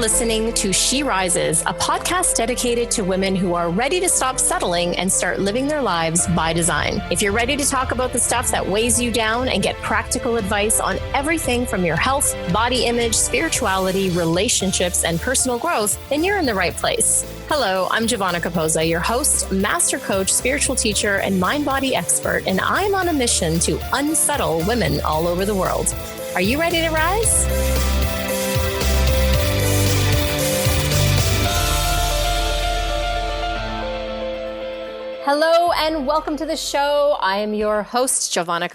listening to She Rises, a podcast dedicated to women who are ready to stop settling and start living their lives by design. If you're ready to talk about the stuff that weighs you down and get practical advice on everything from your health, body image, spirituality, relationships, and personal growth, then you're in the right place. Hello, I'm Giovanna and your host, master coach, spiritual teacher, and mind-body expert, and I'm on a mission to unsettle women all over the world. Are you ready to rise? Hello and welcome to the show. I am your host, Giovanna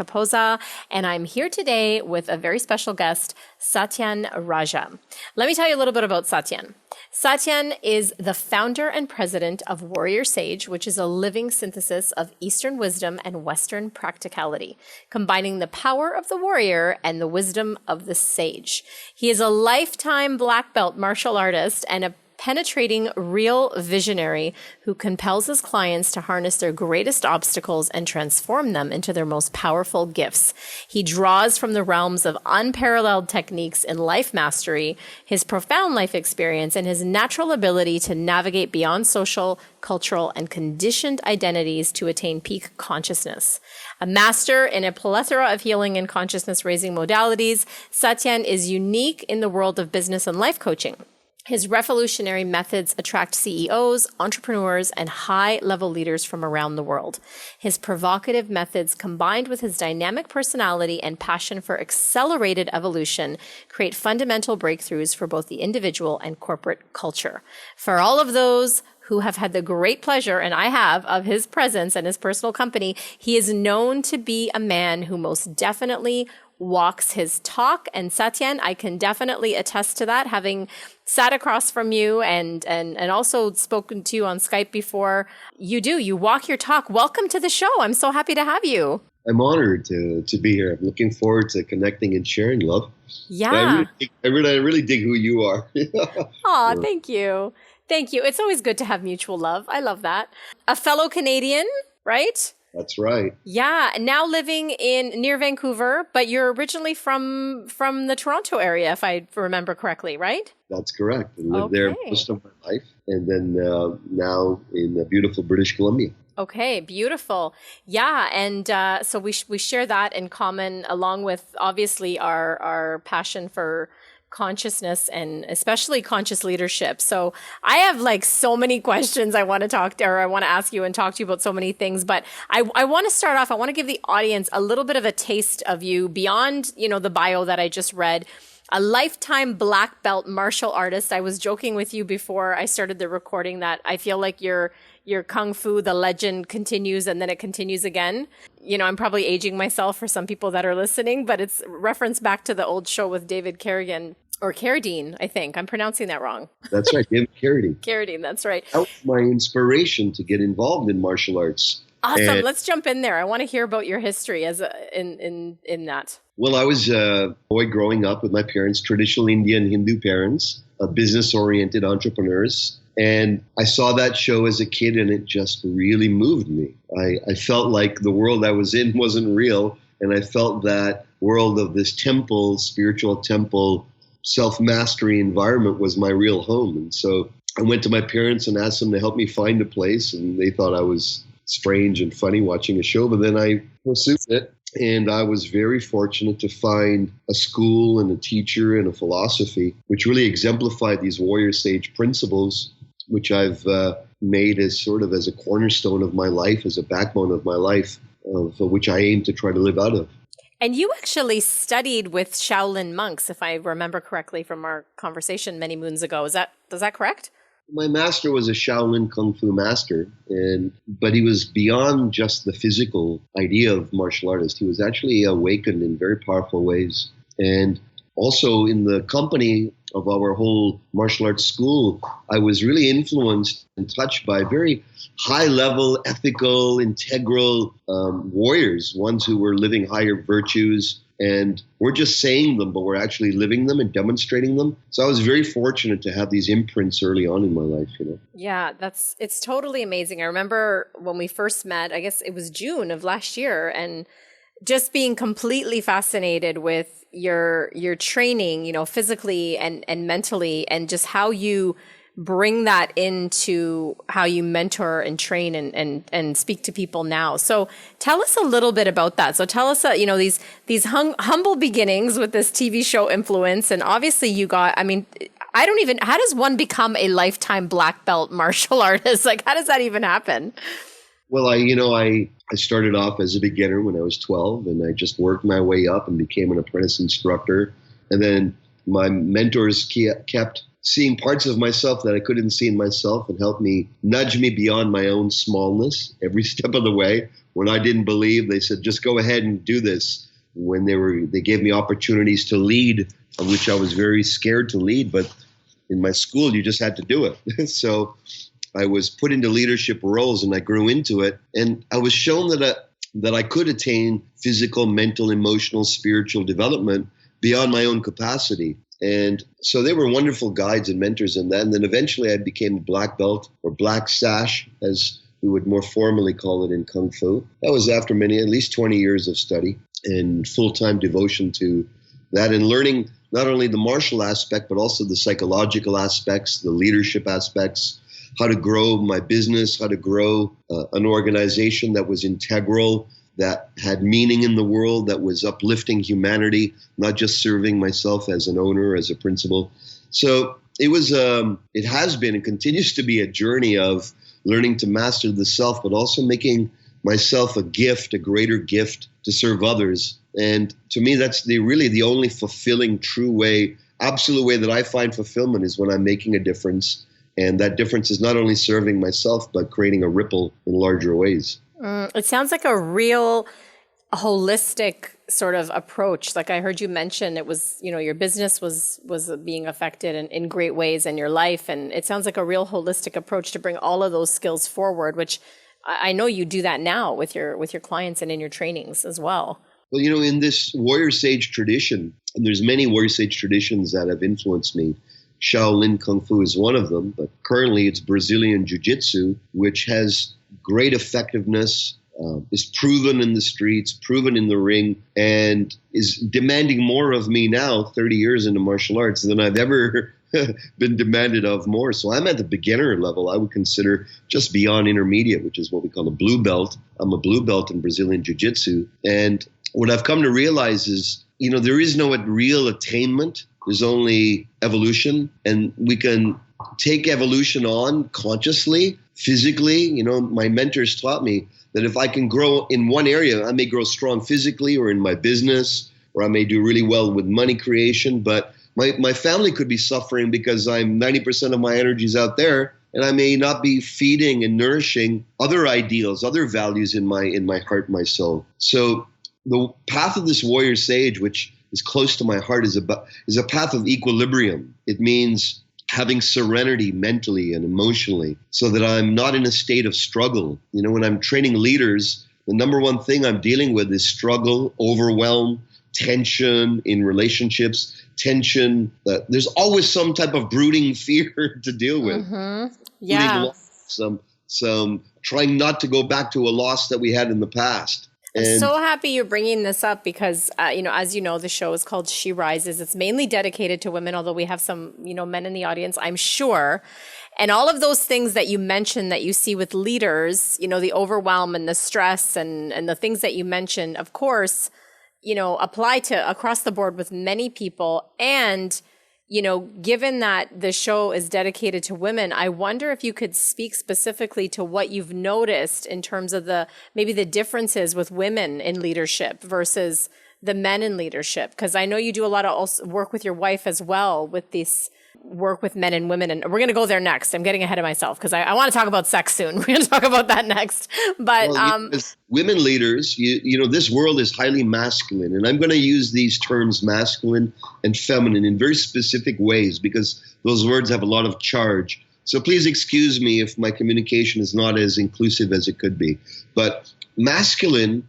and I'm here today with a very special guest, Satyen Raja. Let me tell you a little bit about Satyen. Satyen is the founder and president of Warrior Sage, which is a living synthesis of Eastern wisdom and Western practicality, combining the power of the warrior and the wisdom of the sage. He is a lifetime black belt martial artist and a penetrating real visionary who compels his clients to harness their greatest obstacles and transform them into their most powerful gifts. He draws from the realms of unparalleled techniques in life mastery, his profound life experience, and his natural ability to navigate beyond social, cultural, and conditioned identities to attain peak consciousness. A master in a plethora of healing and consciousness-raising modalities, Satyen is unique in the world of business and life coaching. His revolutionary methods attract CEOs, entrepreneurs, and high-level leaders from around the world. His provocative methods, combined with his dynamic personality and passion for accelerated evolution, create fundamental breakthroughs for both the individual and corporate culture. For all of those who have had the great pleasure, and I have, of his presence and his personal company, he is known to be a man who most definitely walks his talk. And Satyen, I can definitely attest to that, having sat across from you and also spoken to you on Skype before. You walk your talk. Welcome to the show. I'm so happy to have you. I'm honored to be here. I'm looking forward to connecting and sharing, love. Yeah. I really dig who you are. Aw, thank you. Thank you. It's always good to have mutual love. I love that. A fellow Canadian, right? That's right. Yeah. Now living near Vancouver, but you're originally from the Toronto area, if I remember correctly, right? That's correct. I lived there most of my life, and then now in beautiful British Columbia. Okay, beautiful. Yeah, and so we share that in common, along with obviously our passion for consciousness and especially conscious leadership. So I have like so many questions I want to ask you and talk to you about so many things, but I want to start off, I want to give the audience a little bit of a taste of you beyond, the bio that I just read. A lifetime black belt martial artist. I was joking with you before I started the recording that I feel like your Kung Fu, the legend continues and then it continues again. I'm probably aging myself for some people that are listening, but it's reference back to the old show with David Carradine, or Carradine, I think. I'm pronouncing that wrong. That's right, David Carradine. Carradine, that's right. That was my inspiration to get involved in martial arts. Awesome. Let's jump in there. I want to hear about your history in that. Well, I was a boy growing up with my parents, traditional Indian Hindu parents, business-oriented entrepreneurs. And I saw that show as a kid, and it just really moved me. I felt like the world I was in wasn't real, and I felt that world of this temple, spiritual temple, self-mastery environment was my real home. And so I went to my parents and asked them to help me find a place, and they thought I was strange and funny watching a show, but then I pursued it. And I was very fortunate to find a school and a teacher and a philosophy which really exemplified these warrior sage principles, which I've made as a cornerstone of my life, as a backbone of my life, of which I aim to try to live out of. And you actually studied with Shaolin Monks, if I remember correctly from our conversation many moons ago. Is that correct? My master was a Shaolin Kung Fu master, but he was beyond just the physical idea of martial artist. He was actually awakened in very powerful ways. And also in the company of our whole martial arts school, I was really influenced and touched by very high-level, ethical, integral warriors, ones who were living higher virtues, and we're just saying them, but we're actually living them and demonstrating them. So I was very fortunate to have these imprints early on in my life, Yeah, it's totally amazing. I remember when we first met, I guess it was June of last year, and just being completely fascinated with your training, physically and mentally, and just how you bring that into how you mentor and train and speak to people now. So tell us a little bit about that. So tell us, these humble beginnings with this TV show influence. And obviously you got, how does one become a lifetime black belt martial artist? Like, how does that even happen? Well, I started off as a beginner when I was 12, and I just worked my way up and became an apprentice instructor. And then my mentors kept seeing parts of myself that I couldn't see in myself and helped me nudge me beyond my own smallness every step of the way. When I didn't believe, they said, just go ahead and do this. When they gave me opportunities to lead, of which I was very scared to lead, but in my school, you just had to do it. So I was put into leadership roles and I grew into it. And I was shown that I could attain physical, mental, emotional, spiritual development beyond my own capacity. And so they were wonderful guides and mentors in that. And then eventually I became a black belt, or black sash, as we would more formally call it in Kung Fu. That was after at least 20 years of study and full-time devotion to that, and learning not only the martial aspect, but also the psychological aspects, the leadership aspects, how to grow my business, how to grow an organization that was integral, that had meaning in the world, that was uplifting humanity, not just serving myself as an owner, as a principal. So it has been and continues to be a journey of learning to master the self, but also making myself a gift, a greater gift to serve others. And to me, that's really the only fulfilling, true way, absolute way that I find fulfillment is when I'm making a difference. And that difference is not only serving myself, but creating a ripple in larger ways. It sounds like a real holistic sort of approach. Like I heard you mention it was, your business was being affected in great ways in your life. And it sounds like a real holistic approach to bring all of those skills forward, which I know you do that now with your clients and in your trainings as well. Well, in this warrior sage tradition, and there's many warrior sage traditions that have influenced me. Shaolin Kung Fu is one of them, but currently it's Brazilian Jiu-Jitsu, which has great effectiveness, is proven in the streets, proven in the ring, and is demanding more of me now, 30 years into martial arts, than I've ever been demanded of more. So I'm at the beginner level. I would consider just beyond intermediate, which is what we call a blue belt. I'm a blue belt in Brazilian Jiu-Jitsu. And what I've come to realize is, there is no real attainment. There's only evolution, and we can take evolution on consciously, physically. My mentors taught me that if I can grow in one area, I may grow strong physically or in my business, or I may do really well with money creation, but my family could be suffering because 90% of my energy is out there, and I may not be feeding and nourishing other ideals, other values in my heart, my soul. So the path of this warrior sage, which is close to my heart, is a path of equilibrium. It means having serenity mentally and emotionally so that I'm not in a state of struggle. When I'm training leaders, the number one thing I'm dealing with is struggle, overwhelm, tension in relationships, tension. There's always some type of brooding fear to deal with. Mm-hmm. Yeah. Some trying not to go back to a loss that we had in the past. I'm so happy you're bringing this up because, as you know, the show is called She Rises. It's mainly dedicated to women, although we have some, men in the audience, I'm sure. And all of those things that you mentioned that you see with leaders, the overwhelm and the stress and the things that you mentioned, of course, apply to across the board with many people. And given that the show is dedicated to women, I wonder if you could speak specifically to what you've noticed in terms of maybe the differences with women in leadership versus the men in leadership. Because I know you do a lot of work with your wife as well with this work with men and women. And we're going to go there next. I'm getting ahead of myself because I want to talk about sex soon. We're going to talk about that next. But as women leaders, this world is highly masculine. And I'm going to use these terms masculine and feminine in very specific ways because those words have a lot of charge. So please excuse me if my communication is not as inclusive as it could be. But masculine,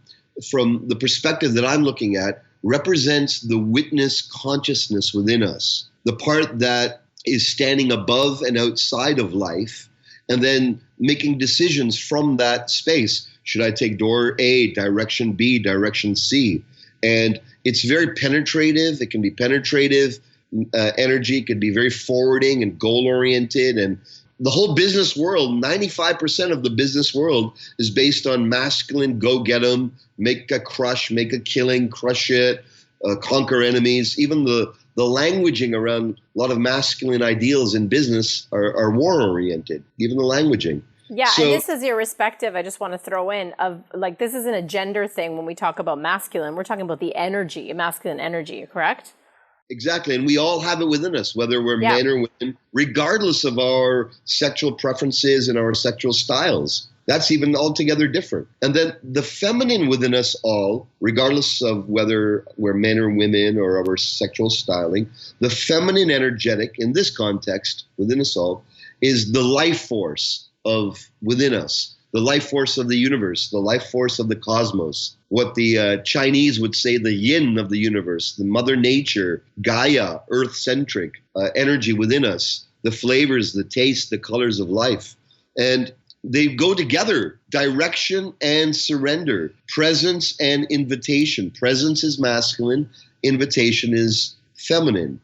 from the perspective that I'm looking at, represents the witness consciousness within us, the part that is standing above and outside of life and then making decisions from that space. Should I take door A, direction B, direction C? And it's very penetrative. It can be penetrative energy. It can be very forwarding and goal-oriented. And the whole business world, 95% of the business world is based on masculine, go get 'em, make a crush, make a killing, crush it, conquer enemies. Even the languaging around a lot of masculine ideals in business are war-oriented, even the languaging. Yeah, so, and this is irrespective, I just want to throw in, of like, this isn't a gender thing when we talk about masculine. We're talking about the energy, masculine energy, correct? Exactly, and we all have it within us, whether we're men or women, regardless of our sexual preferences and our sexual styles. That's even altogether different. And then the feminine within us all, regardless of whether we're men or women or our sexual styling, the feminine energetic in this context within us all is the life force of within us, the life force of the universe, the life force of the cosmos, what the Chinese would say the yin of the universe, the mother nature, Gaia, earth-centric energy within us, the flavors, the taste, the colors of life. And they go together, direction and surrender, presence and invitation. Presence is masculine, invitation is feminine.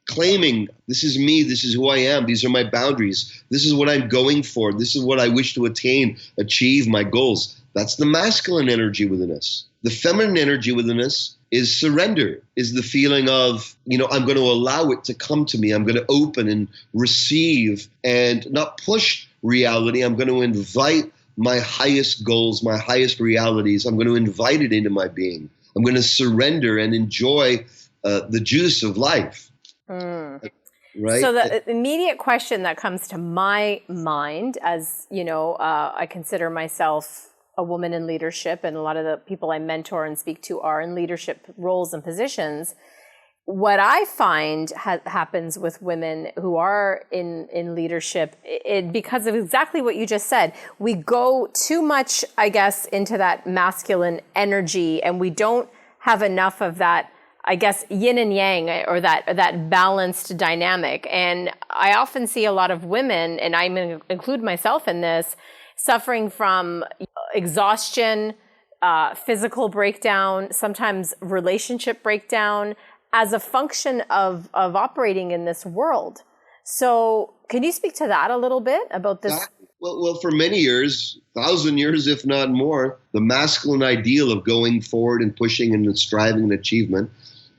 Claiming, this is me, this is who I am, these are my boundaries, this is what I'm going for, this is what I wish to attain, achieve my goals. That's the masculine energy within us. The feminine energy within us is surrender, is the feeling of, I'm going to allow it to come to me. I'm going to open and receive and not push reality. I'm going to invite my highest goals, my highest realities. I'm going to invite it into my being. I'm going to surrender and enjoy the juice of life. Right. So the immediate question that comes to my mind, as I consider myself a woman in leadership, and a lot of the people I mentor and speak to are in leadership roles and positions. What I find happens with women who are in leadership, because of exactly what you just said, we go too much, I guess, into that masculine energy, and we don't have enough of that, I guess, yin and yang, or that balanced dynamic. And I often see a lot of women, and I include myself in this, suffering from exhaustion, physical breakdown, sometimes relationship breakdown, as a function of operating in this world. So can you speak to that a little bit about this? Well, for many years, 1,000 years, if not more, the masculine ideal of going forward and pushing and striving and achievement.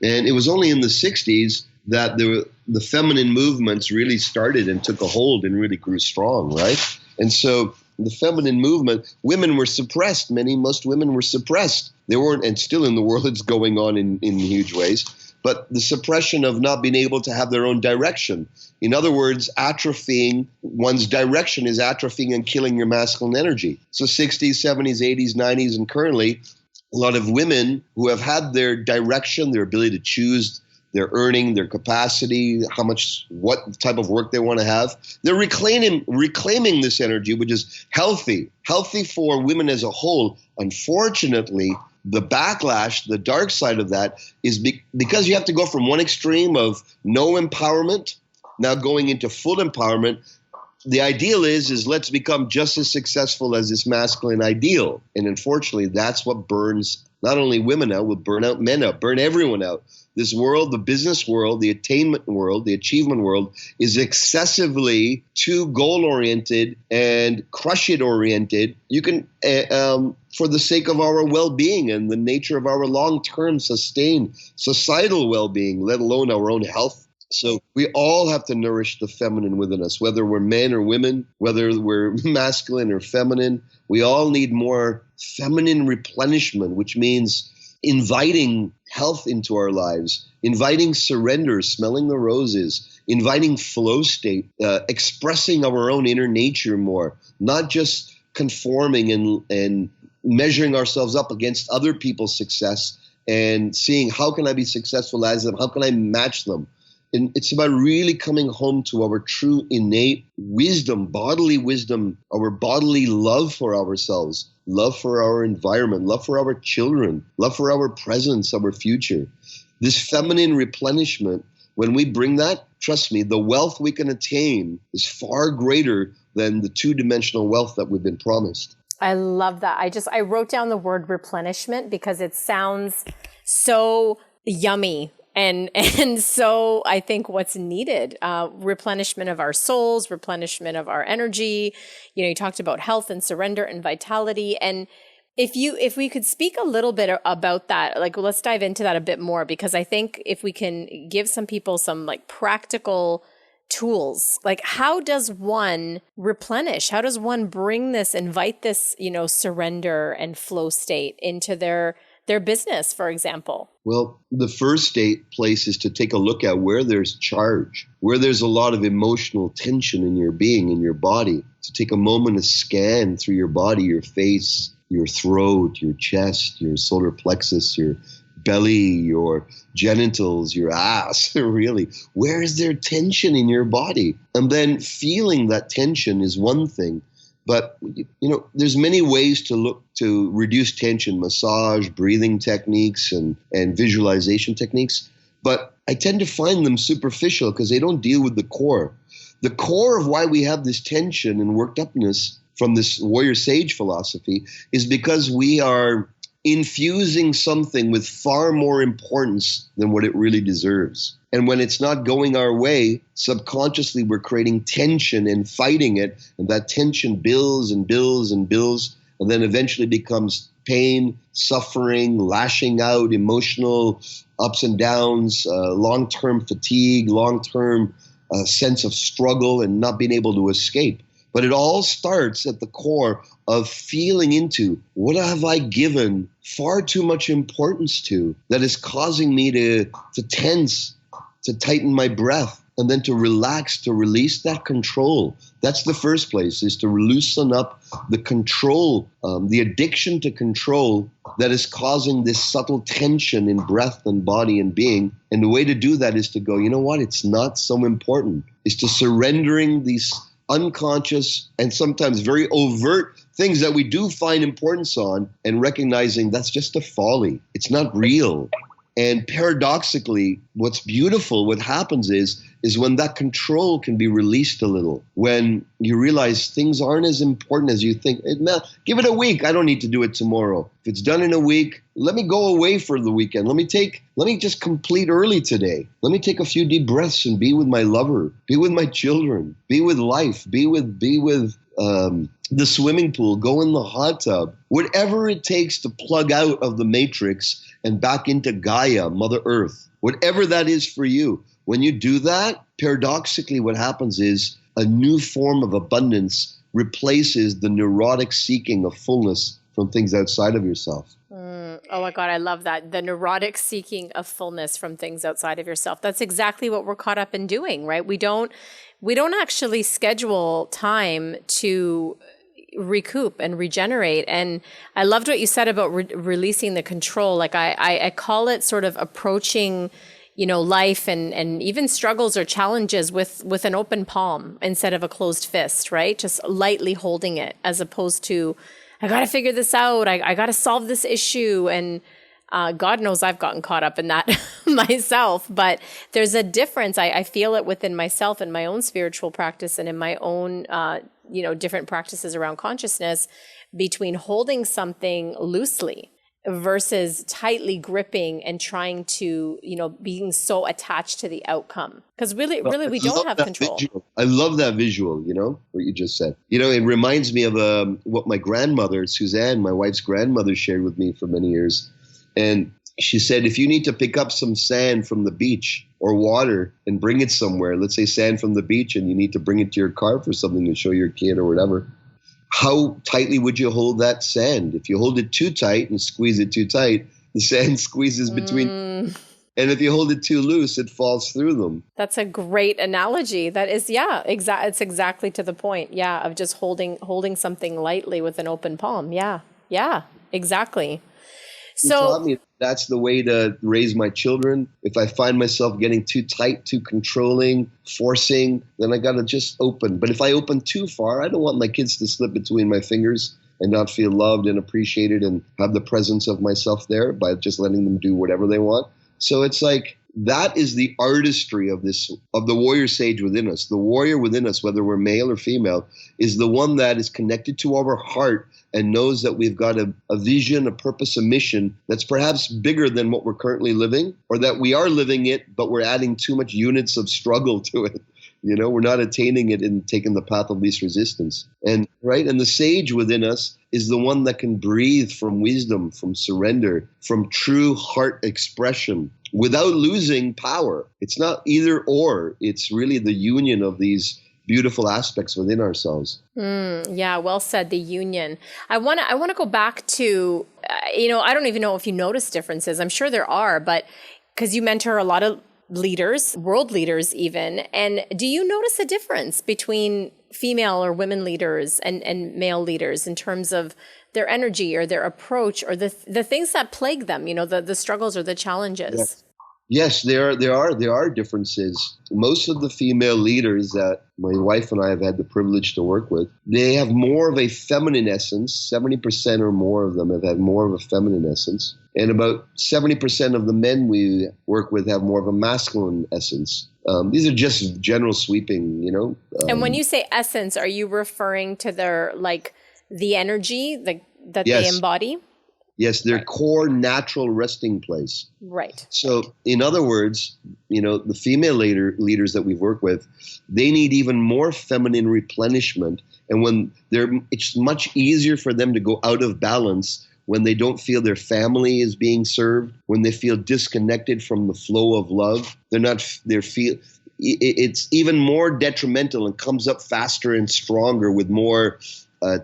And it was only in the 60s that the feminine movements really started and took a hold and really grew strong, right? And so the feminine movement, women were suppressed. Most women were suppressed. They weren't, and still in the world it's going on in huge ways. But the suppression of not being able to have their own direction. In other words, atrophying one's direction is atrophying and killing your masculine energy. So 60s, 70s, 80s, 90s, and currently, a lot of women who have had their direction, their ability to choose their earning, their capacity, what type of work they want to have, they're reclaiming this energy, which is healthy for women as a whole. Unfortunately, the backlash, the dark side of that is because you have to go from one extreme of no empowerment, now going into full empowerment. The ideal is let's become just as successful as this masculine ideal. And unfortunately, that's what burns not only women out, will burn out men out, burn everyone out. This world, the business world, the attainment world, the achievement world is excessively too goal-oriented and crush-it-oriented. You can, for the sake of our well-being and the nature of our long-term sustained societal well-being, let alone our own health. So we all have to nourish the feminine within us, whether we're men or women, whether we're masculine or feminine. We all need more feminine replenishment, which means inviting health into our lives, inviting surrender, smelling the roses, inviting flow state, expressing our own inner nature more, not just conforming and measuring ourselves up against other people's success and seeing how can I be successful as them, how can I match them. And it's about really coming home to our true innate wisdom, bodily wisdom, our bodily love for ourselves, love for our environment, love for our children, love for our presence, our future. This feminine replenishment, when we bring that, trust me, the wealth we can attain is far greater than the two-dimensional wealth that we've been promised. I love that. I wrote down the word replenishment because it sounds so yummy and so I think what's needed, replenishment of our souls, replenishment of our energy. You talked about health and surrender and vitality. And if we could speak a little bit about that, like let's dive into that a bit more, because I think if we can give some people some like practical tools, like how does one replenish? How does one bring this, invite this, surrender and flow state into their business, for example? Well, the first place is to take a look at where there's charge, where there's a lot of emotional tension in your being, in your body. To take a moment to scan through your body, your face, your throat, your chest, your solar plexus, your belly, your genitals, your ass, really. Where is there tension in your body? And then feeling that tension is one thing. But, there's many ways to look to reduce tension, massage, breathing techniques, and visualization techniques. But I tend to find them superficial because they don't deal with the core. The core of why we have this tension and worked upness from this warrior sage philosophy is because we are infusing something with far more importance than what it really deserves. And when it's not going our way, subconsciously we're creating tension and fighting it. And that tension builds and builds and builds, and then eventually becomes pain, suffering, lashing out, emotional ups and downs, long-term fatigue, long-term sense of struggle and not being able to escape. But it all starts at the core of feeling into what have I given far too much importance to that is causing me to tense, to tighten my breath, and then to relax, to release that control. That's the first place, is to loosen up the control, the addiction to control that is causing this subtle tension in breath and body and being. And the way to do that is to go, you know what, it's not so important. It's to surrendering these unconscious and sometimes very overt things that we do find importance on, and recognizing that's just a folly. It's not real. And paradoxically, what's beautiful, what happens is when that control can be released a little, when you realize things aren't as important as you think. Give it a week. I don't need to do it tomorrow. If it's done in a week, let me go away for the weekend. Let me just complete early today. Let me take a few deep breaths and be with my lover, be with my children, be with life, be with the swimming pool, go in the hot tub, whatever it takes to plug out of the matrix and back into Gaia, Mother Earth, whatever that is for you. When you do that, paradoxically, what happens is a new form of abundance replaces the neurotic seeking of fullness from things outside of yourself. Oh my God, I love that. The neurotic seeking of fullness from things outside of yourself. That's exactly what we're caught up in doing, right? We don't actually schedule time to recoup and regenerate. And I loved what you said about releasing the control. Like I call it sort of approaching, life and even struggles or challenges with an open palm instead of a closed fist, right? Just lightly holding it, as opposed to, I got to figure this out. I got to solve this issue. And God knows I've gotten caught up in that myself, but there's a difference. I feel it within myself and my own spiritual practice and in my own, different practices around consciousness, between holding something loosely versus tightly gripping and trying to, being so attached to the outcome. Because really, we don't have control. I love that visual, what you just said. It reminds me of what my grandmother, Suzanne, my wife's grandmother, shared with me for many years. And she said, if you need to pick up some sand from the beach or water and bring it somewhere, let's say sand from the beach, and you need to bring it to your car for something to show your kid or whatever, how tightly would you hold that sand? If you hold it too tight and squeeze it too tight, the sand squeezes between. And if you hold it too loose, it falls through them. That's a great analogy. That is, it's exactly to the point. Yeah, of just holding something lightly with an open palm. Yeah, exactly. He taught me that's the way to raise my children. If I find myself getting too tight, too controlling, forcing, then I got to just open. But if I open too far, I don't want my kids to slip between my fingers and not feel loved and appreciated and have the presence of myself there by just letting them do whatever they want. So it's like, that is the artistry of the warrior sage within us. The warrior within us, whether we're male or female, is the one that is connected to our heart and knows that we've got a vision, a purpose, a mission that's perhaps bigger than what we're currently living, or that we are living it, but we're adding too much units of struggle to it. We're not attaining it and taking the path of least resistance. And the sage within us is the one that can breathe from wisdom, from surrender, from true heart expression without losing power. It's not either or. It's really the union of these beautiful aspects within ourselves. Yeah, well said, the union. I want to go back to, I don't even know if you notice differences. I'm sure there are, but because you mentor a lot of leaders, world leaders even. And do you notice a difference between female or women leaders and male leaders in terms of their energy or their approach or the things that plague them, the struggles or the challenges? Yes, there are differences. Most of the female leaders that my wife and I have had the privilege to work with, they have more of a feminine essence. 70% or more of them have had more of a feminine essence. And about 70% of the men we work with have more of a masculine essence. These are just general sweeping, and when you say essence, are you referring to their, the energy that yes. they embody? Yes, their core natural resting place. Right. So in other words, the female leaders that we've worked with, they need even more feminine replenishment. And it's much easier for them to go out of balance when they don't feel their family is being served, when they feel disconnected from the flow of love. It's even more detrimental and comes up faster and stronger with more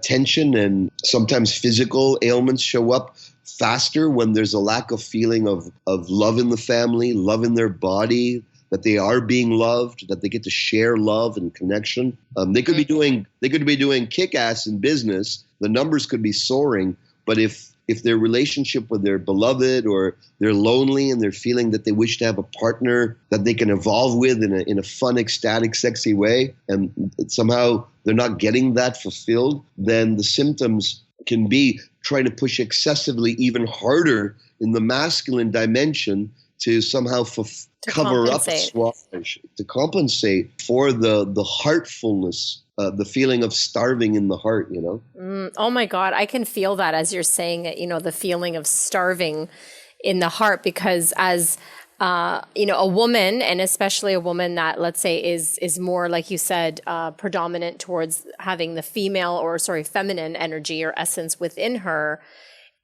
tension, and sometimes physical ailments show up faster when there's a lack of feeling of love in the family, love in their body, that they are being loved, that they get to share love and connection. They could be doing kick-ass in business. The numbers could be soaring, but if their relationship with their beloved, or they're lonely and they're feeling that they wish to have a partner that they can evolve with in a fun, ecstatic, sexy way, and somehow they're not getting that fulfilled, then the symptoms can be trying to push excessively even harder in the masculine dimension to somehow cover compensate. Up, to compensate for the heartfulness, the feeling of starving in the heart, Oh my God, I can feel that as you're saying it, the feeling of starving in the heart, because as a woman, and especially a woman that, let's say, is more, like you said, predominant towards having the feminine energy or essence within her.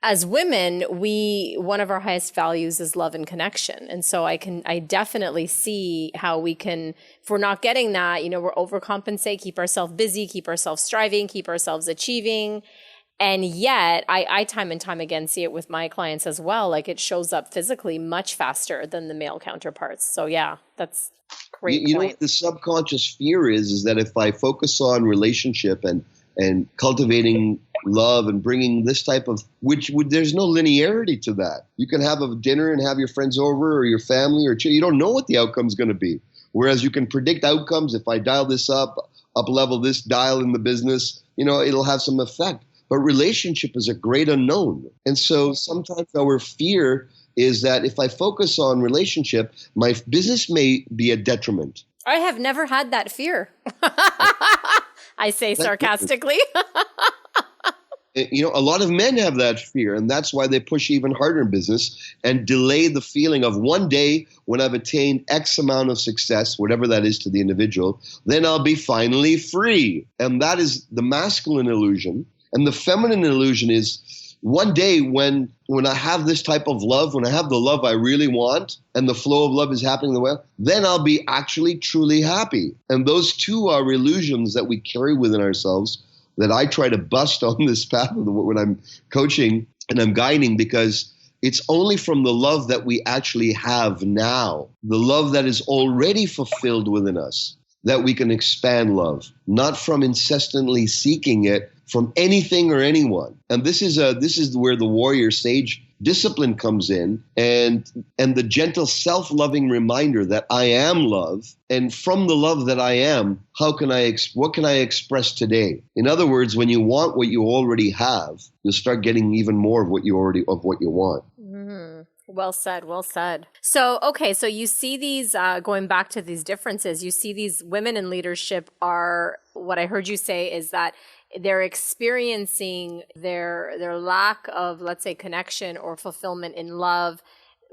As women, one of our highest values is love and connection. And so I definitely see how we can, if we're not getting that, we're overcompensate, keep ourselves busy, keep ourselves striving, keep ourselves achieving. And yet I time and time again see it with my clients as well. Like, it shows up physically much faster than the male counterparts. So yeah, that's great point. You know what the subconscious fear is that if I focus on relationship and cultivating love and bringing this type of, there's no linearity to that. You can have a dinner and have your friends over, or your family, or you don't know what the outcome's going to be. Whereas you can predict outcomes. If I dial this up level this dial in the business, it'll have some effect. But relationship is a great unknown. And so sometimes our fear is that if I focus on relationship, my business may be a detriment. I have never had that fear. I say sarcastically. A lot of men have that fear, and that's why they push even harder in business and delay the feeling of one day when I've attained X amount of success, whatever that is to the individual, then I'll be finally free. And that is the masculine illusion. And the feminine illusion is one day when I have this type of love, when I have the love I really want, and the flow of love is happening the way, then I'll be actually truly happy. And those two are illusions that we carry within ourselves that I try to bust on this path when I'm coaching and I'm guiding, because it's only from the love that we actually have now, the love that is already fulfilled within us, that we can expand love, not from incessantly seeking it from anything or anyone. And this is where the warrior sage discipline comes in, and the gentle self-loving reminder that I am love, and from the love that I am, what can I express today? In other words, when you want what you already have, you'll start getting even more of what you want. Mm-hmm. Well said. Well said. So, okay. So you see these, going back to these differences, you see these women in leadership are, what I heard you say is that they're experiencing their lack of, let's say, connection or fulfillment in love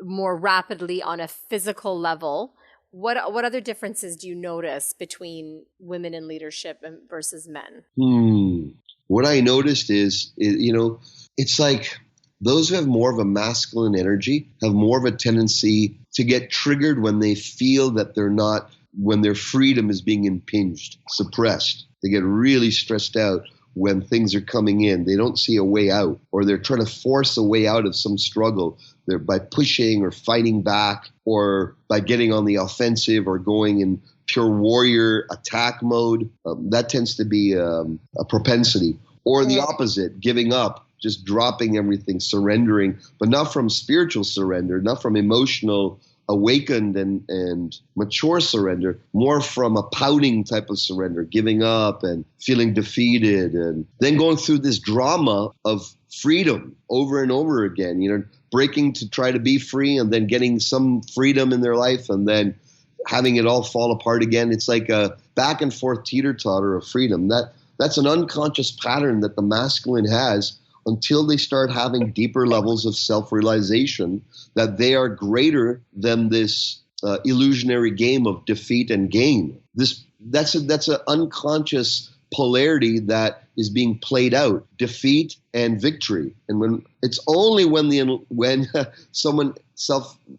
more rapidly on a physical level. What other differences do you notice between women in leadership versus men? What I noticed is, it's like those who have more of a masculine energy have more of a tendency to get triggered when they feel that when their freedom is being impinged, suppressed. They get really stressed out when things are coming in. They don't see a way out, or they're trying to force a way out of some struggle. They're by pushing or fighting back, or by getting on the offensive or going in pure warrior attack mode. That tends to be a propensity. Or the opposite, giving up, just dropping everything, surrendering, but not from spiritual surrender, not from emotional, awakened and mature surrender, more from a pouting type of surrender, giving up and feeling defeated, and then going through this drama of freedom over and over again, breaking to try to be free and then getting some freedom in their life and then having it all fall apart again. It's like a back and forth teeter-totter of freedom. That's an unconscious pattern that the masculine has until they start having deeper levels of self-realization that they are greater than this illusionary game of defeat and gain. That's an unconscious polarity that is being played out, defeat and victory. And it's only when someone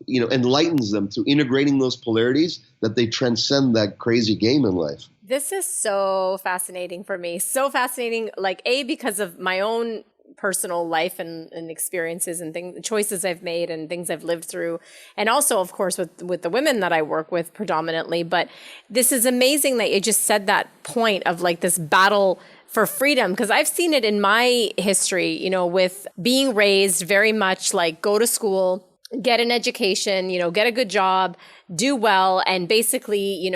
enlightens them through integrating those polarities that they transcend that crazy game in life. This is so fascinating for me. So fascinating, because of my own personal life and experiences and choices I've made and things I've lived through. And also, of course, with the women that I work with predominantly. But this is amazing that you just said that point of this battle for freedom, because I've seen it in my history, with being raised very much go to school, get an education, get a good job, do well. And basically,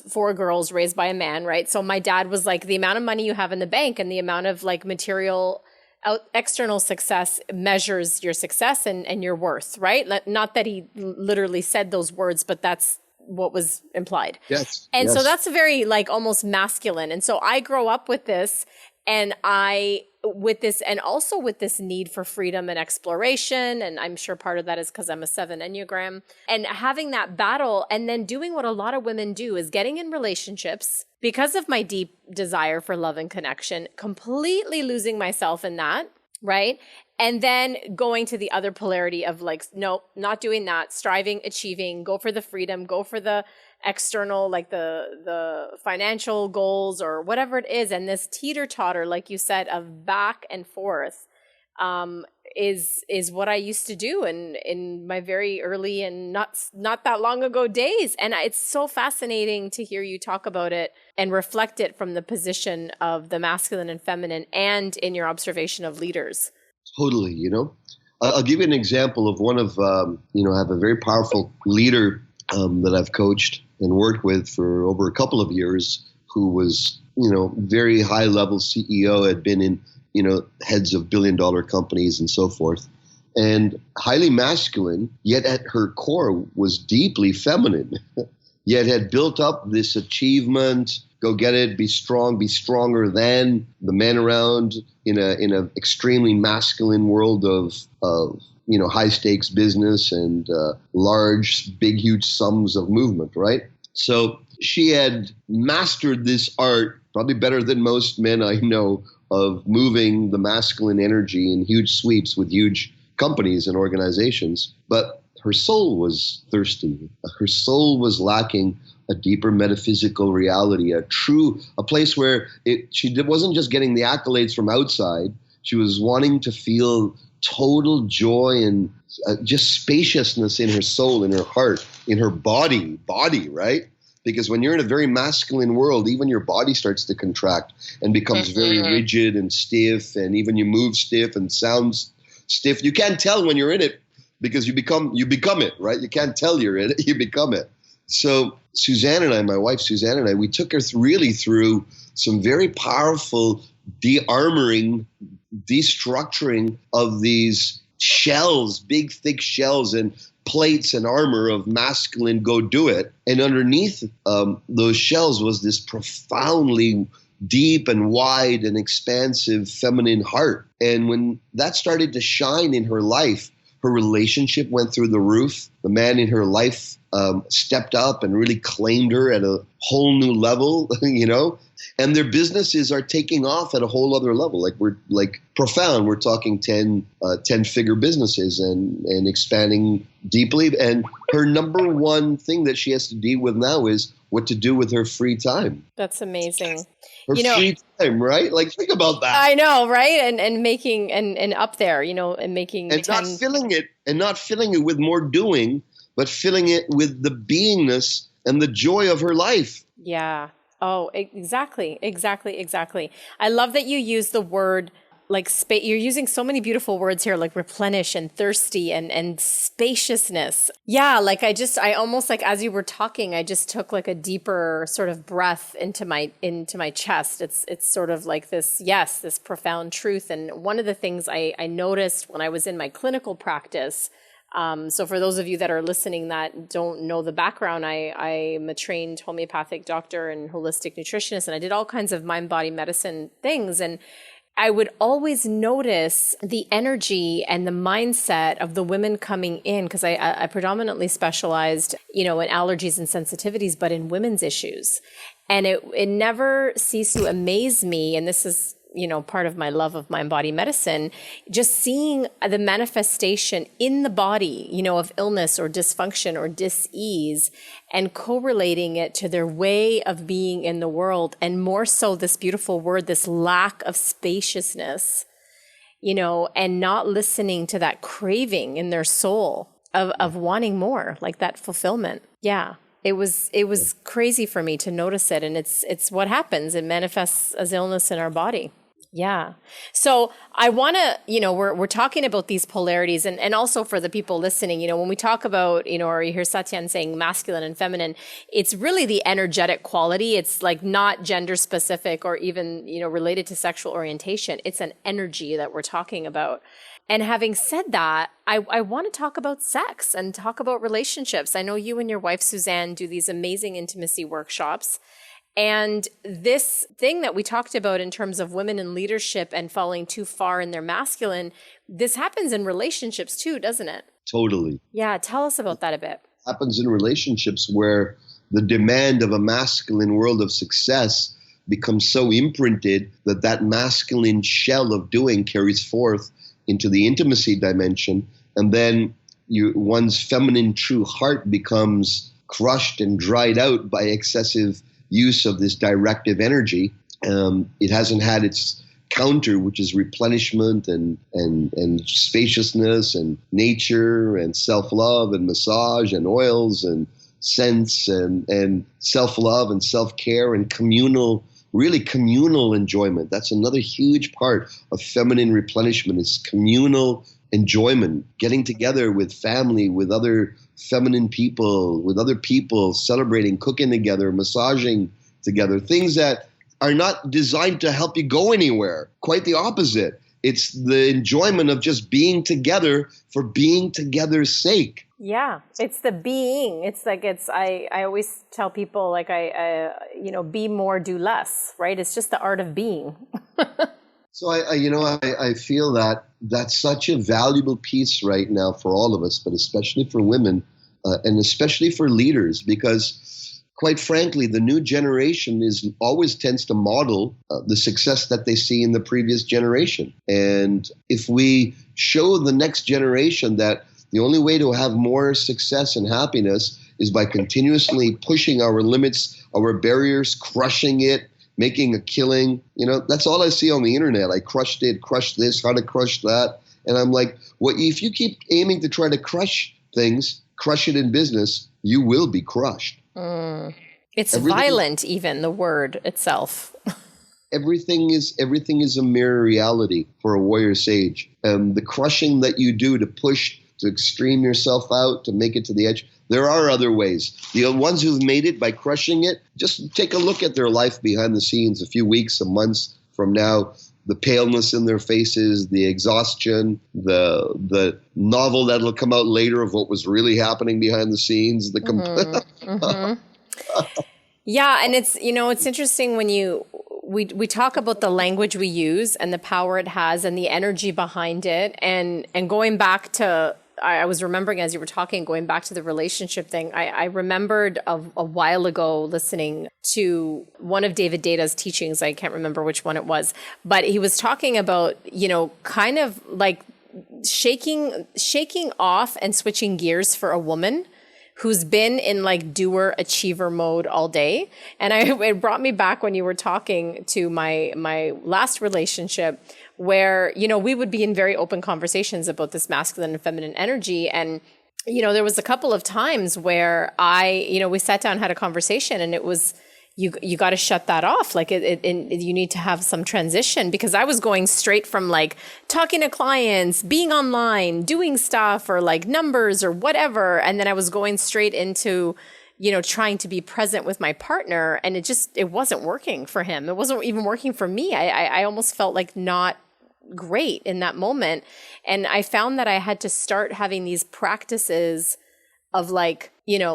4 girls raised by a man, right? So my dad was the amount of money you have in the bank and the amount of material external success measures your success and your worth, right? Not that he literally said those words, but that's what was implied. Yes. And so that's very almost masculine. And so I grow up with this and with this need for freedom and exploration. And I'm sure part of that is because I'm a 7 Enneagram, and having that battle and then doing what a lot of women do is getting in relationships because of my deep desire for love and connection, completely losing myself in that, right? And then going to the other polarity of no, not doing that, striving, achieving, go for the freedom, go for the external, the financial goals or whatever it is. And this teeter-totter, like you said, of back and forth is what I used to do in my very early and not that long ago days. And it's so fascinating to hear you talk about it and reflect it from the position of the masculine and feminine and in your observation of leaders. Totally, I'll give you an example of one of, I have a very powerful leader that I've coached and worked with for over a couple of years, who was, very high level CEO, had been in, heads of billion-dollar companies and so forth, and highly masculine, yet at her core was deeply feminine, yet had built up this achievement, go get it, be strong, be stronger than the men around in a extremely masculine world of high stakes business and large, big, huge sums of movement, right? So she had mastered this art, probably better than most men I know, of moving the masculine energy in huge sweeps with huge companies and organizations. But her soul was thirsty. Her soul was lacking a deeper metaphysical reality, a place where she wasn't just getting the accolades from outside. She was wanting to feel total joy and just spaciousness in her soul, in her heart, in her body, right? Because when you're in a very masculine world, even your body starts to contract and becomes very rigid and stiff, and even you move stiff and sounds stiff. You can't tell when you're in it because you become it, right? You can't tell you're in it, you become it. So Suzanne and I, my wife Suzanne and I, we took her really through some very powerful de-armoring, destructuring of these shells, big, thick shells and plates and armor of masculine go do it. And underneath those shells was this profoundly deep and wide and expansive feminine heart. And when that started to shine in her life, her relationship went through the roof. The man in her life stepped up and really claimed her at a whole new level, and their businesses are taking off at a whole other level. We're profound. We're talking 10-figure businesses and expanding deeply. And her number one thing that she has to deal with now is what to do with her free time. That's amazing. Her free time, right? Think about that. I know, right? And making and up there, and making and not filling it with more doing, but filling it with the beingness and the joy of her life. Yeah. Oh, exactly. I love that you use the word you're using so many beautiful words here, like replenish and thirsty and spaciousness. Yeah. I almost as you were talking, I just took a deeper sort of breath into my chest. It's sort of like this profound truth. And one of the things I noticed when I was in my clinical practice, so for those of you that are listening that don't know the background, I'm a trained homeopathic doctor and holistic nutritionist, and I did all kinds of mind-body medicine things. And I would always notice the energy and the mindset of the women coming in, because I predominantly specialized, in allergies and sensitivities, but in women's issues. And it never ceased to amaze me, and this is part of my love of mind-body medicine, just seeing the manifestation in the body, of illness or dysfunction or dis-ease, and correlating it to their way of being in the world. And more so this beautiful word, this lack of spaciousness, and not listening to that craving in their soul of wanting more, like that fulfillment. Yeah. It was crazy for me to notice it. And it's what happens. It manifests as illness in our body. Yeah. So I want to, we're talking about these polarities and also for the people listening, when we talk about, or you hear Satyen saying masculine and feminine, it's really the energetic quality. It's not gender specific or even, related to sexual orientation. It's an energy that we're talking about. And having said that, I want to talk about sex and talk about relationships. I know you and your wife, Suzanne, do these amazing intimacy workshops. And this thing that we talked about in terms of women in leadership and falling too far in their masculine, this happens in relationships too, doesn't it? Totally. Yeah. Tell us about that a bit. It happens in relationships where the demand of a masculine world of success becomes so imprinted that masculine shell of doing carries forth into the intimacy dimension. And then one's feminine true heart becomes crushed and dried out by excessive use of this directive energy. It hasn't had its counter, which is replenishment and spaciousness and nature and self-love and massage and oils and scents and self-love and self-care and communal enjoyment. That's another huge part of feminine replenishment, is communal enjoyment, getting together with family, with other feminine people, with other people, celebrating, cooking together, massaging together, things that are not designed to help you go anywhere. Quite the opposite. It's the enjoyment of just being together for being together's sake. Yeah, it's the being. I always tell people be more, do less, right? It's just the art of being. So I feel that that's such a valuable piece right now for all of us, but especially for women and especially for leaders, because quite frankly, the new generation always tends to model the success that they see in the previous generation. And if we show the next generation that the only way to have more success and happiness is by continuously pushing our limits, our barriers, crushing it, making a killing, that's all I see on the internet. I crushed this, how to crush that. And I'm like, if you keep aiming to try to crush things, crush it in business, you will be crushed. It's violent, even the word itself. Everything is a mirror reality for a warrior sage. The crushing that you do to push, to extreme yourself out, to make it to the edge, there are other ways. The ones who've made it by crushing it, just take a look at their life behind the scenes a few weeks, some months from now. the paleness in their faces, the exhaustion, the novel that'll come out later of what was really happening behind the scenes. Yeah, and it's interesting when we talk about the language we use and the power it has and the energy behind it, and going back to, I was remembering as you were talking, going back to the relationship thing, I remembered a while ago listening to one of David Deda's teachings. I can't remember which one it was, but he was talking about, kind of like shaking off and switching gears for a woman who's been in like doer achiever mode all day. And it brought me back when you were talking to my last relationship, where, we would be in very open conversations about this masculine and feminine energy. And, there was a couple of times where we sat down, had a conversation, and it was, you got to shut that off. Like you need to have some transition, because I was going straight from like talking to clients, being online, doing stuff, or like numbers or whatever. And then I was going straight into, trying to be present with my partner. And it wasn't working for him. It wasn't even working for me. I almost felt like not great in that moment. And I found that I had to start having these practices of like,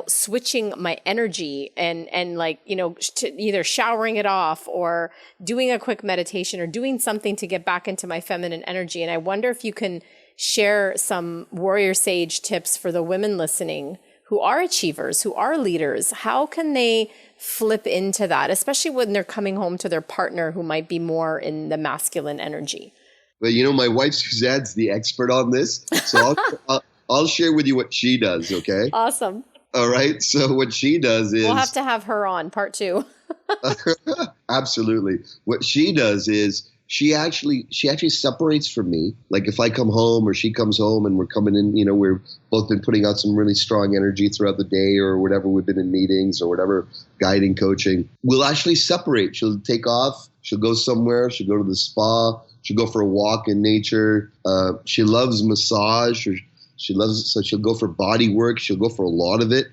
switching my energy and like, to either showering it off or doing a quick meditation or doing something to get back into my feminine energy. And I wonder if you can share some warrior sage tips for the women listening who are achievers, who are leaders. How can they flip into that, especially when they're coming home to their partner who might be more in the masculine energy? But my wife Suzanne's the expert on this, so I'll share with you what she does. Okay. Awesome. All right. So what she does is, we'll have to have her on part 2. Absolutely. What she does is she actually separates from me. Like if I come home or she comes home and we're coming in, we've both been putting out some really strong energy throughout the day or whatever, we've been in meetings or whatever, guiding, coaching, we'll actually separate. She'll take off. She'll go somewhere. She'll go to the spa. She'll go for a walk in nature. She loves massage, so she'll go for body work. She'll go for a lot of it.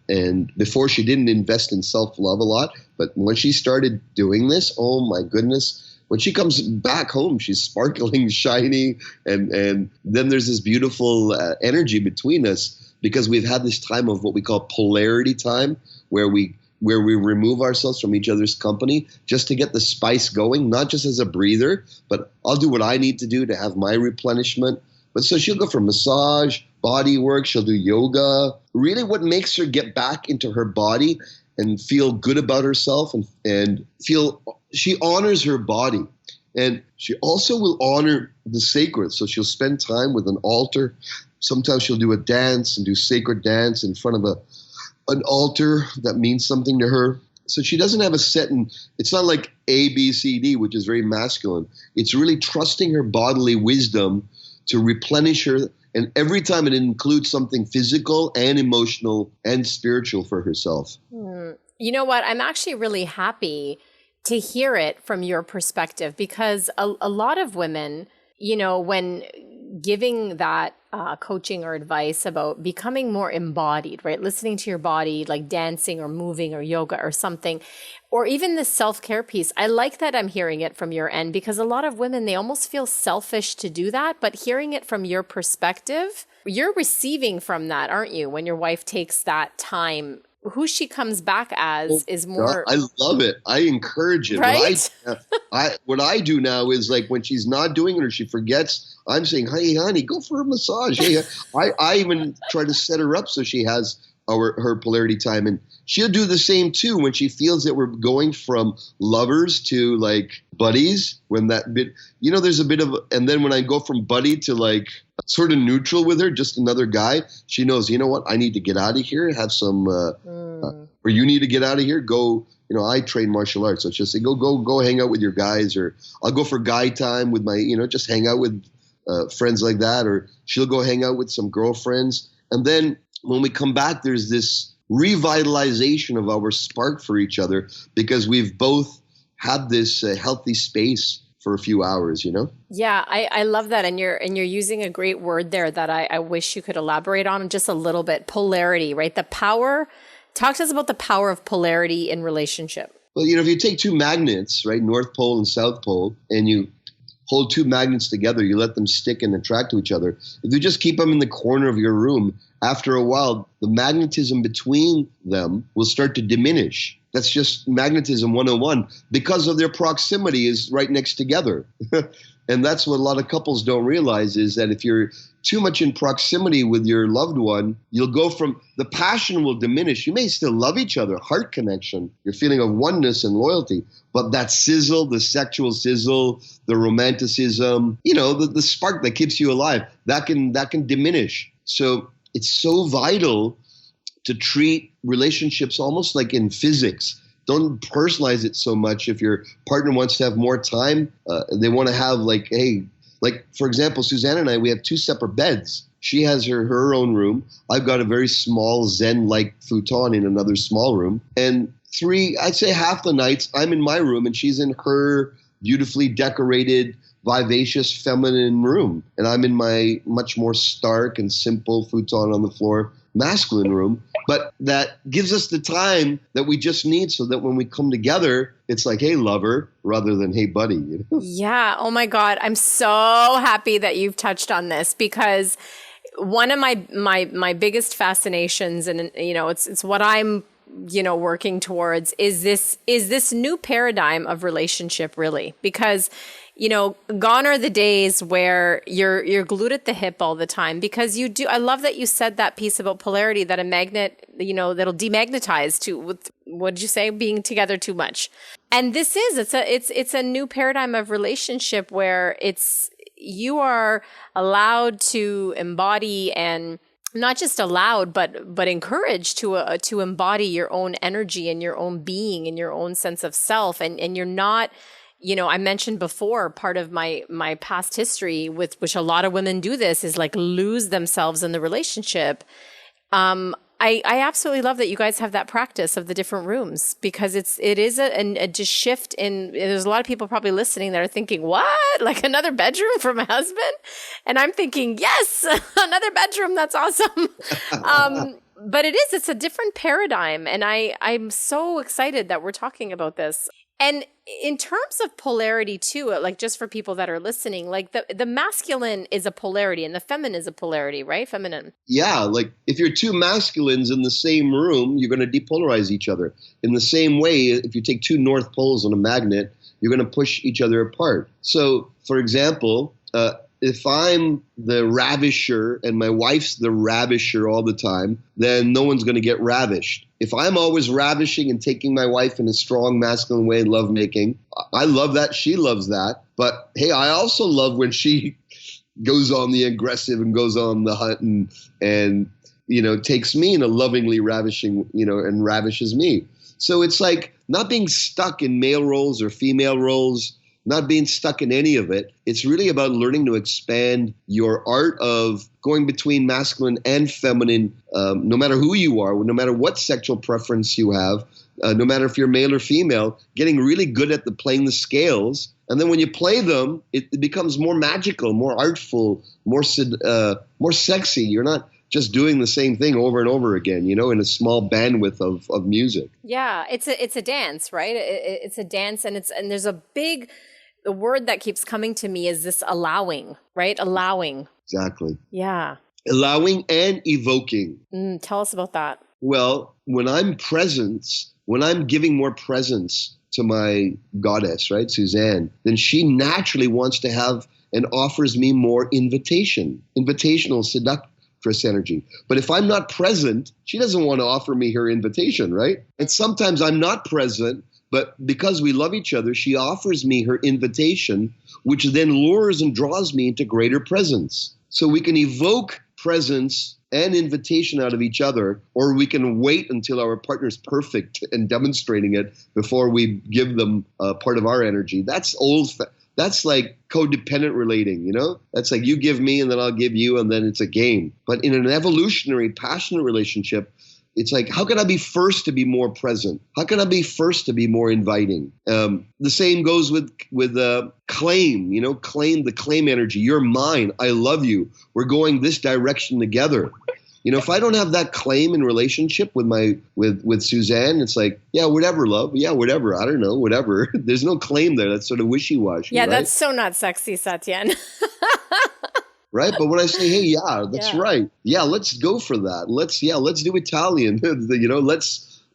And before, she didn't invest in self-love a lot. But when she started doing this, oh my goodness, when she comes back home, she's sparkling, shiny. And then there's this beautiful energy between us, because we've had this time of what we call polarity time, where we remove ourselves from each other's company just to get the spice going, not just as a breather, but I'll do what I need to do to have my replenishment. But so she'll go for massage, body work, she'll do yoga. Really what makes her get back into her body and feel good about herself and feel she honors her body. And she also will honor the sacred. So she'll spend time with an altar. Sometimes she'll do a dance and do sacred dance in front of an altar that means something to her. So she doesn't have a set, and it's not like A, B, C, D, which is very masculine. It's really trusting her bodily wisdom to replenish her. And every time it includes something physical and emotional and spiritual for herself. You know what? I'm actually really happy to hear it from your perspective, because a lot of women, when giving that coaching or advice about becoming more embodied, right? Listening to your body, like dancing or moving or yoga or something, or even the self-care piece. I like that I'm hearing it from your end, because a lot of women, they almost feel selfish to do that. But hearing it from your perspective, you're receiving from that, aren't you? When your wife takes that time, who she comes back as is more. I love it. I encourage it. Right? What I do now is, like, when she's not doing it or she forgets, I'm saying, hey, honey, go for a massage. Hey, I even try to set her up so she has her polarity time. And she'll do the same too when she feels that we're going from lovers to like buddies. When that bit, there's a bit of, and then when I go from buddy to like sort of neutral with her, just another guy, she knows, you know what, I need to get out of here, have some, or you need to get out of here, go. I train martial arts, so she'll say, go hang out with your guys, or I'll go for guy time with my, just hang out with friends like that, or she'll go hang out with some girlfriends. And then when we come back, there's this revitalization of our spark for each other, because we've both had this healthy space for a few hours, Yeah, I love that. And you're using a great word there that I wish you could elaborate on just a little bit. Polarity, right? The power. Talk to us about the power of polarity in relationship. Well, if you take two magnets, right, North Pole and South Pole, and you hold two magnets together, you let them stick and attract to each other. If you just keep them in the corner of your room, after a while, the magnetism between them will start to diminish. That's just magnetism 101 because of their proximity is right next together. And that's what a lot of couples don't realize is that if you're too much in proximity with your loved one, you'll go from the passion will diminish. You may still love each other, heart connection, your feeling of oneness and loyalty, but that sizzle, the sexual sizzle, the romanticism, the spark that keeps you alive, that can diminish. So it's so vital to treat relationships almost like in physics. Don't personalize it so much. If your partner wants to have more time, they want to have for example, Suzanne and I, we have two separate beds. She has her own room. I've got a very small Zen-like futon in another small room. And I'd say half the nights I'm in my room and she's in her beautifully decorated, vivacious, feminine room. And I'm in my much more stark and simple futon on the floor, masculine room. But that gives us the time that we just need so that when we come together, it's like, hey, lover, rather than, hey, buddy. Yeah. Oh, my God. I'm so happy that you've touched on this because one of my biggest fascinations, and, it's what I'm, working towards is this new paradigm of relationship really? Because gone are the days where you're glued at the hip all the time because you do. I love that you said that piece about polarity, that a magnet, that'll demagnetize with, what did you say? Being together too much. And it's a new paradigm of relationship where you are allowed to embody and not just allowed, but encouraged to embody your own energy and your own being and your own sense of self. And you're not, I mentioned before, part of my past history with which a lot of women do this is like lose themselves in the relationship. I absolutely love that you guys have that practice of the different rooms because it is a just shift in. There's a lot of people probably listening that are thinking, what, like another bedroom for my husband? And I'm thinking, yes, another bedroom. That's awesome. But it's a different paradigm. And I'm so excited that we're talking about this. And in terms of polarity too, like just for people that are listening, like the masculine is a polarity and the feminine is a polarity, right? Feminine. Yeah, like if you're two masculines in the same room, you're going to depolarize each other. In the same way, if you take two north poles on a magnet, you're going to push each other apart. So, for example, if I'm the ravisher and my wife's the ravisher all the time, then no one's going to get ravished. If I'm always ravishing and taking my wife in a strong masculine way in lovemaking, I love that. She loves that. But hey, I also love when she goes on the aggressive and goes on the hunt and takes me in a lovingly ravishing, and ravishes me. So it's like not being stuck in male roles or female roles, not being stuck in any of it. It's really about learning to expand your art of going between masculine and feminine, no matter who you are, no matter what sexual preference you have, no matter if you're male or female, getting really good at playing the scales. And then when you play them, it becomes more magical, more artful, more sexy. You're not just doing the same thing over and over again, in a small bandwidth of music. Yeah, it's a dance, right? It's a dance, and there's a big. The word that keeps coming to me is this allowing, right? Allowing. Exactly. Yeah. Allowing and evoking. Tell us about that. Well, when I'm giving more presence to my goddess, right, Suzanne, then she naturally wants to have and offers me more invitational, seductress energy. But if I'm not present, she doesn't want to offer me her invitation, right? And sometimes I'm not present, but because we love each other, she offers me her invitation, which then lures and draws me into greater presence. So we can evoke presence and invitation out of each other, or we can wait until our partner's perfect and demonstrating it before we give them part of our energy. That's that's like codependent relating, That's like you give me and then I'll give you and then it's a game. But in an evolutionary, passionate relationship, it's like, how can I be first to be more present? How can I be first to be more inviting? The same goes with claim, the claim energy. You're mine. I love you. We're going this direction together. If I don't have that claim in relationship with Suzanne, it's like, yeah, whatever, love. Yeah, whatever. I don't know, whatever. There's no claim there. That's sort of wishy-washy. Yeah, right? That's so not sexy, Satyen. Right. But when I say, hey, yeah, that's Yeah. right. Yeah, let's go for that. Let's do Italian.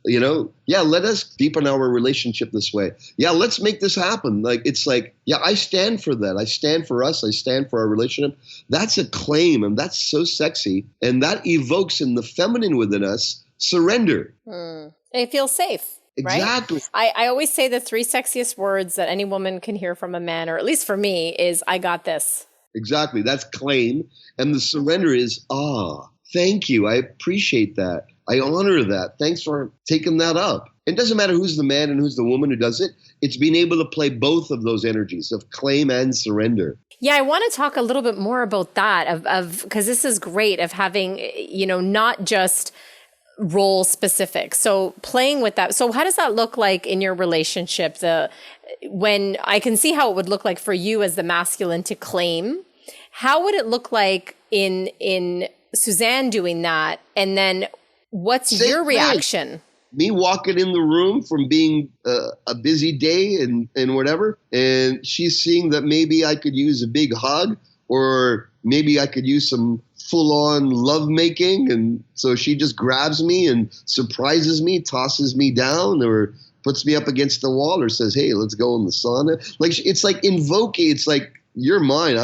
Let us deepen our relationship this way. Yeah, let's make this happen. It's like, yeah, I stand for that. I stand for us. I stand for our relationship. That's a claim, and that's so sexy. And that evokes in the feminine within us surrender. It feels safe. Exactly. Right? I always say the 3 sexiest words that any woman can hear from a man, or at least for me, is "I got this." Exactly. That's claim. And the surrender is, thank you. I appreciate that. I honor that. Thanks for taking that up. It doesn't matter who's the man and who's the woman who does it. It's being able to play both of those energies of claim and surrender. Yeah, I want to talk a little bit more about that of because this is great of having, not just role specific. So playing with that. So how does that look like in your relationship? When I can see how it would look like for you as the masculine to claim, how would it look like in Suzanne doing that? And then what's your reaction? Me walking in the room from being a busy day and whatever, and she's seeing that maybe I could use a big hug, or maybe I could use some full-on lovemaking, and so she just grabs me and surprises me, tosses me down, or puts me up against the wall, or says, "Hey, let's go in the sauna." It's like invoking. It's like, you're mine.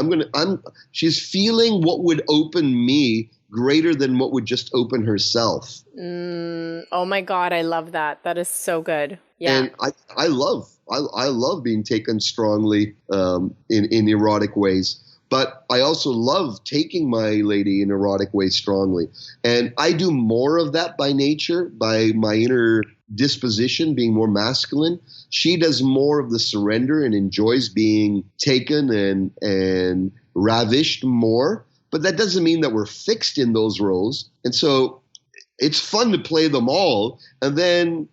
She's feeling what would open me greater than what would just open herself. Oh my God, I love that. That is so good. Yeah. And I love being taken strongly in erotic ways. But I also love taking my lady in erotic ways strongly. And I do more of that by nature, by my inner disposition, being more masculine. She does more of the surrender and enjoys being taken and ravished more. But that doesn't mean that we're fixed in those roles. And so it's fun to play them all. And then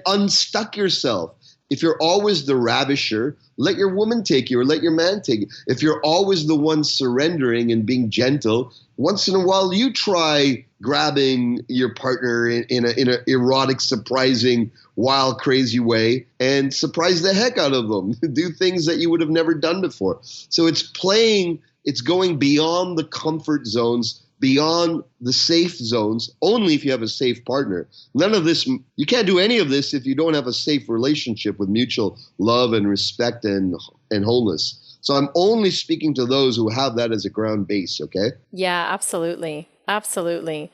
unstuck yourself. If you're always the ravisher, let your woman take you or let your man take you. If you're always the one surrendering and being gentle, once in a while you try grabbing your partner in an erotic, surprising, wild, crazy way and surprise the heck out of them. Do things that you would have never done before. So it's going beyond the comfort zones, beyond the safe zones, only if you have a safe partner. None of this, you can't do any of this if you don't have a safe relationship with mutual love and respect and wholeness. So I'm only speaking to those who have that as a ground base, okay? Yeah, absolutely. Absolutely.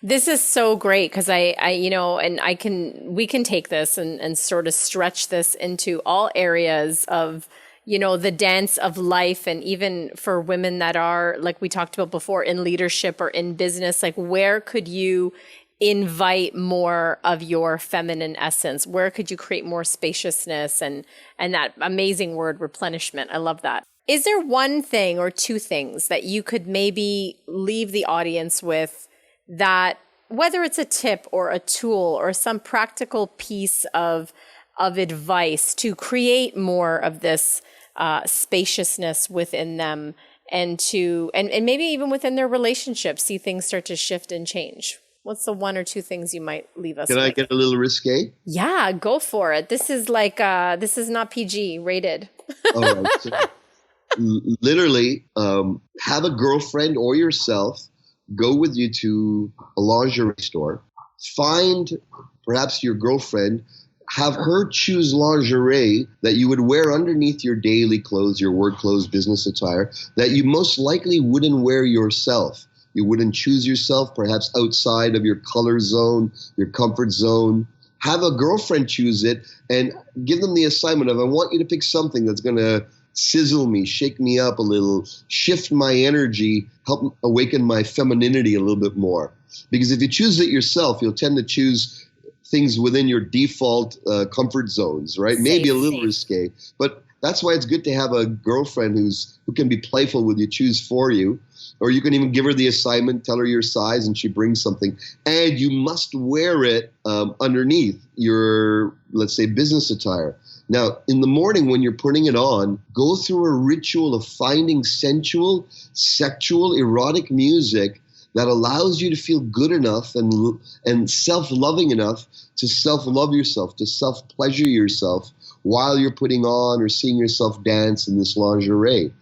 This is so great because we can take this and sort of stretch this into all areas of the dance of life, and even for women that are, like we talked about before, in leadership or in business, like where could you invite more of your feminine essence? Where could you create more spaciousness and that amazing word replenishment? I love that. Is there one thing or two things that you could maybe leave the audience with, that whether it's a tip or a tool or some practical piece of advice to create more of this spaciousness within them, and maybe even within their relationships, see things start to shift and change? What's the one or two things you might leave us with? Can I get a little risque? Yeah, go for it. This is this is not PG rated. All right. So, literally, have a girlfriend or yourself go with you to a lingerie store. Find perhaps your girlfriend, have her choose lingerie that you would wear underneath your daily clothes, your work clothes, business attire, that you most likely wouldn't wear yourself. You wouldn't choose yourself, perhaps outside of your color zone, your comfort zone. Have a girlfriend choose it and give them the assignment of, I want you to pick something that's going to sizzle me, shake me up a little, shift my energy, help awaken my femininity a little bit more. Because if you choose it yourself, you'll tend to choose things within your default comfort zones, right? Maybe a little risque, but that's why it's good to have a girlfriend who can be playful with you, choose for you, or you can even give her the assignment, tell her your size, and she brings something, and you must wear it underneath your, let's say, business attire. Now, in the morning when you're putting it on, go through a ritual of finding sensual, sexual, erotic music that allows you to feel good enough and self-loving enough to self-love yourself, to self-pleasure yourself while you're putting on or seeing yourself dance in this lingerie.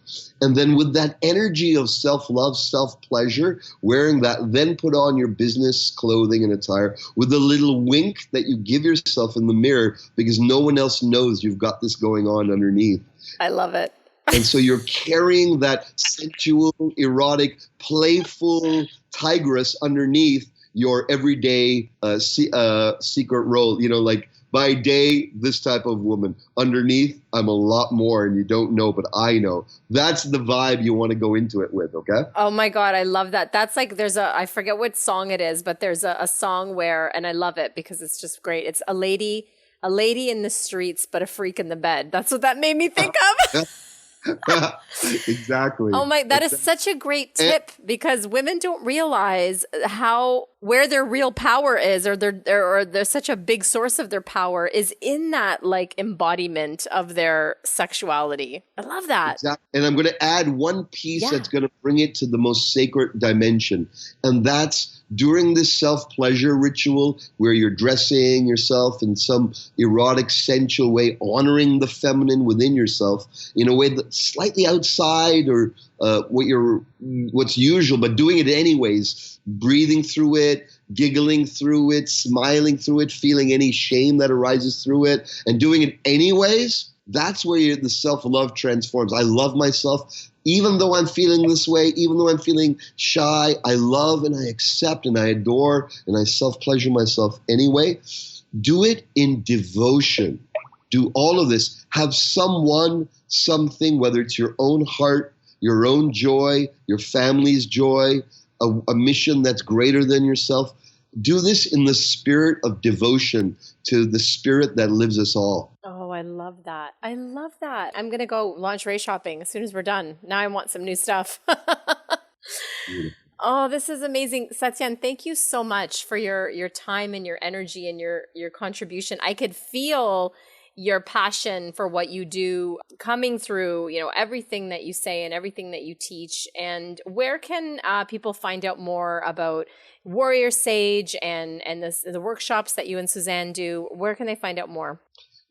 And then with that energy of self-love, self-pleasure, wearing that, then put on your business clothing and attire with a little wink that you give yourself in the mirror because no one else knows you've got this going on underneath. I love it. And so you're carrying that sensual, erotic, playful tigress underneath your everyday secret role. You know, like by day, this type of woman. Underneath, I'm a lot more, and you don't know, but I know. That's the vibe you want to go into it with, okay? Oh my God, I love that. That's like, I forget what song it is, but there's a song where, and I love it because it's just great. It's a lady in the streets, but a freak in the bed. That's what that made me think of. Exactly. Oh my, that is such a great tip because women don't realize where their real power is, or they're such a big source of their power is in that like embodiment of their sexuality. I love that. Exactly. And I'm going to add one piece that's going to bring it to the most sacred dimension. And that's during this self-pleasure ritual where you're dressing yourself in some erotic, sensual way, honoring the feminine within yourself in a way that's slightly outside or what's usual, but doing it anyways, breathing through it, giggling through it, smiling through it, feeling any shame that arises through it, and doing it anyways, that's where the self-love transforms. I love myself. Even though I'm feeling this way, even though I'm feeling shy, I love and I accept and I adore and I self-pleasure myself anyway. Do it in devotion. Do all of this. Have someone, something, whether it's your own heart, your own joy, your family's joy, a mission that's greater than yourself. Do this in the spirit of devotion to the spirit that lives us all. Oh, I love that. I love that. I'm going to go lingerie shopping as soon as we're done. Now I want some new stuff. Oh, this is amazing. Satyen, thank you so much for your time and your energy and your contribution. I could feel your passion for what you do coming through, everything that you say and everything that you teach. And where can people find out more about Warrior Sage and the workshops that you and Suzanne do? Where can they find out more?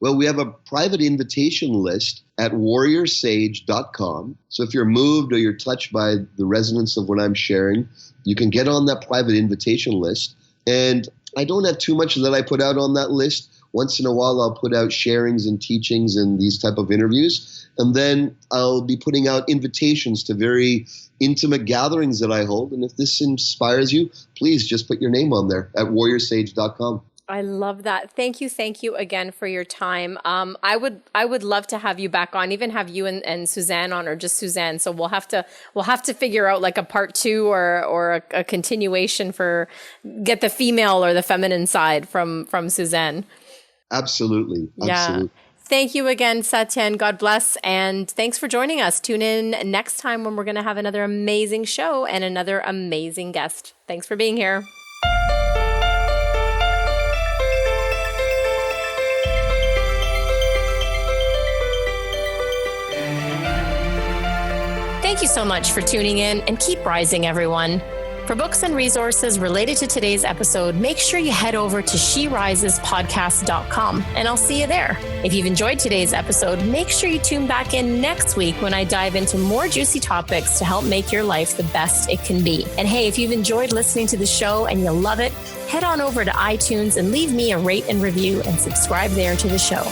Well, we have a private invitation list at warriorsage.com. So if you're moved or you're touched by the resonance of what I'm sharing, you can get on that private invitation list. And I don't have too much that I put out on that list. Once in a while, I'll put out sharings and teachings and these type of interviews. And then I'll be putting out invitations to very intimate gatherings that I hold. And if this inspires you, please just put your name on there at warriorsage.com. I love that. Thank you again for your time. I would love to have you back on, even have you and Suzanne on, or just Suzanne. So we'll have to figure out like a part 2 or a continuation for get the female or the feminine side from Suzanne. Absolutely. Yeah. Thank you again, Satyen. God bless. And thanks for joining us. Tune in next time when we're going to have another amazing show and another amazing guest. Thanks for being here. Thank you so much for tuning in, and keep rising, everyone. For books and resources related to today's episode, make sure you head over to sherisespodcast.com, and I'll see you there. If you've enjoyed today's episode, make sure you tune back in next week when I dive into more juicy topics to help make your life the best it can be. And hey, if you've enjoyed listening to the show and you love it, head on over to iTunes and leave me a rate and review and subscribe there to the show.